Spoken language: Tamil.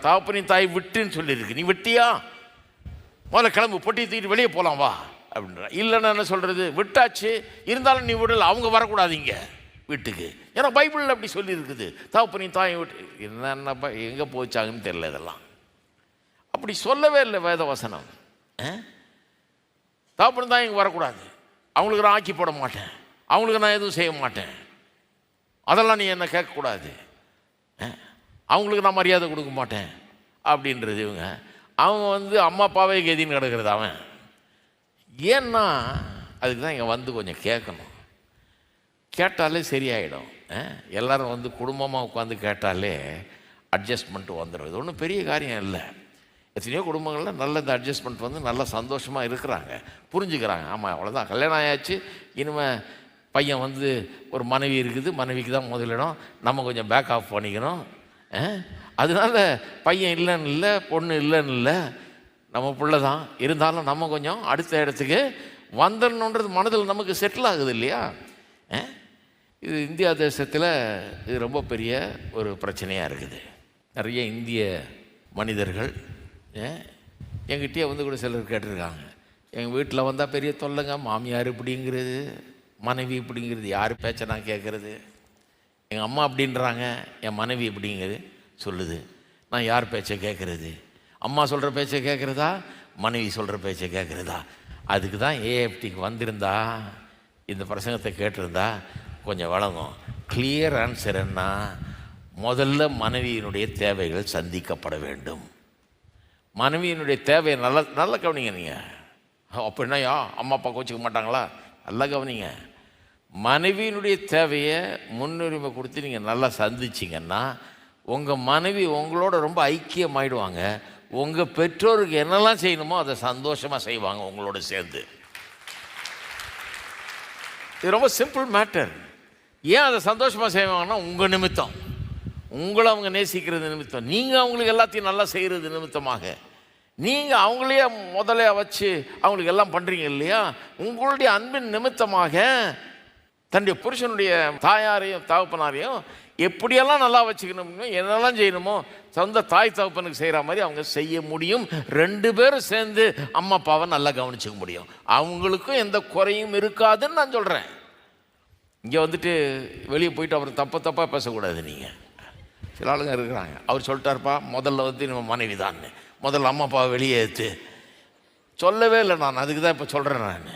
தகப்பனின் தாய் விட்டுன்னு சொல்லியிருக்கு. நீ விட்டியா? முதல்ல கிளம்பு, பொட்டி தூக்கிட்டு வெளியே போகலாம் வா அப்படின்ற. இல்லைன்னா என்ன சொல்கிறது, விட்டாச்சு இருந்தாலும் நீ விடல, அவங்க வரக்கூடாதீங்க வீட்டுக்கு. ஏன்னா பைபிளில் அப்படி சொல்லியிருக்குது. தகப்பனின் தாயை விட்டு என்னென்னப்பா எங்கே போச்சாங்கன்னு தெரியல. இதெல்லாம் அப்படி சொல்லவே இல்லை வேத வசனம். தகப்பனின் தாய் இங்கே வரக்கூடாது, அவங்களுக்கு நான் ஆக்கி போட மாட்டேன், அவங்களுக்கு நான் எதுவும் செய்ய மாட்டேன், அதெல்லாம் நீ என்ன கேட்கக்கூடாது, அவங்களுக்கு நான் மரியாதை கொடுக்க மாட்டேன் அப்படின்றது இவங்க. அவங்க அம்மா அப்பாவே கெதின்னு கிடக்கிறது அவன். ஏன்னா அதுக்கு தான் இங்கே கொஞ்சம் கேட்கணும். கேட்டாலே சரியாயிடும். எல்லோரும் குடும்பமாக உட்காந்து கேட்டாலே அட்ஜஸ்ட்மெண்ட் வந்துடும். இது ஒன்றும் பெரிய காரியம் இல்லை. எத்தனையோ குடும்பங்களில் நல்ல இந்த அட்ஜஸ்ட்மெண்ட் நல்லா சந்தோஷமாக இருக்கிறாங்க, புரிஞ்சுக்கிறாங்க. ஆமாம் அவ்வளோதான், கல்யாணம் ஆயாச்சு, இனிமேல் பையன் ஒரு மனைவி இருக்குது, மனைவிக்கு தான் முதலிடம், நம்ம கொஞ்சம் பேக் ஆஃப் பண்ணிக்கணும். அதனால பையன் இல்லைன்னு இல்லை, பொண்ணு இல்லைன்னு இல்லை, நம்ம பிள்ளை தான், இருந்தாலும் நம்ம கொஞ்சம் அடுத்த இடத்துக்கு வந்துடணுன்றது மனதில் நமக்கு செட்டில் ஆகுது இல்லையா? இது இந்தியா தேசத்தில் இது ரொம்ப பெரிய ஒரு பிரச்சனையாக இருக்குது. நிறைய இந்திய மனிதர்கள் எங்கிட்டே கூட சிலர் கேட்டிருக்காங்க, எங்கள் வீட்டில் வந்தால் பெரிய தொல்லைங்க, மாமியார் இப்படிங்கிறது, மனைவி இப்படிங்கிறது, யார் பேச்சை நான் கேட்குறது, எங்கள் அம்மா அப்படின்றாங்க, என் மனைவி இப்படிங்கிறது சொல்லுது, நான் யார் பேச்சை கேட்குறது? அம்மா சொல்கிற பேச்சை கேட்குறதா, மனைவி சொல்கிற பேச்சை கேட்குறதா? அதுக்கு தான் ஏஎஃப்டிக்கு வந்திருந்தா, இந்த பிரசங்கத்தை கேட்டிருந்தா கொஞ்சம் வழங்கும். கிளியர் ஆன்சர் என்ன? முதல்ல மனைவியினுடைய தேவைகள் சந்திக்கப்பட வேண்டும். மனைவியினுடைய தேவையை நல்லா கவனிங்க. நீங்கள் அப்படின்னா அம்மா அப்பா கோச்சிக்க மாட்டாங்களா? நல்லா கவனிங்க. மனைவியினுடைய தேவையை முன்னுரிமை கொடுத்து நீங்கள் நல்லா சந்திச்சிங்கன்னா உங்கள் மனைவி உங்களோட ரொம்ப ஐக்கியமாயிடுவாங்க. உங்கள் பெற்றோருக்கு என்னெல்லாம் செய்யணுமோ அதை சந்தோஷமாக செய்வாங்க உங்களோட சேர்ந்து. இது ரொம்ப சிம்பிள் மேட்டர். ஏன் அதை சந்தோஷமாக செய்வாங்கன்னா உங்கள் நிமித்தம், உங்களை அவங்க நேசிக்கிறது நிமித்தம், நீங்கள் அவங்களுக்கு எல்லாத்தையும் நல்லா செய்கிறது நிமித்தமாக, நீங்கள் அவங்களே முதல்ல வச்சு அவங்களுக்கு எல்லாம் பண்ணுறீங்க இல்லையா? உங்களுடைய அன்பின் நிமித்தமாக தன்னுடைய புருஷனுடைய தாயாரையும் தகப்பனாரையும் எப்படியெல்லாம் நல்லா வச்சுக்கணுமோ, என்னெல்லாம் செய்யணுமோ சொந்த தாய் தகப்பனுக்கு செய்கிற மாதிரி அவங்க செய்ய முடியும். 2 பேரும் சேர்ந்து அம்மா அப்பாவை நல்லா கவனிச்சிக்க முடியும். அவங்களுக்கும் எந்த குறையும் இருக்காதுன்னு நான் சொல்கிறேன். இங்கே வெளியே போயிட்டு அவர் தப்பாக பேசக்கூடாது. நீங்கள் சில ஆளுங்க இருக்கிறாங்க, அவர் சொல்லிட்டாருப்பா முதல்ல நம்ம மனைவி தான், முதல்ல அம்மா அப்பாவை வெளியே ஏற்று சொல்லவே இல்லை. நான் அதுக்கு தான் இப்போ சொல்கிறேன். நான்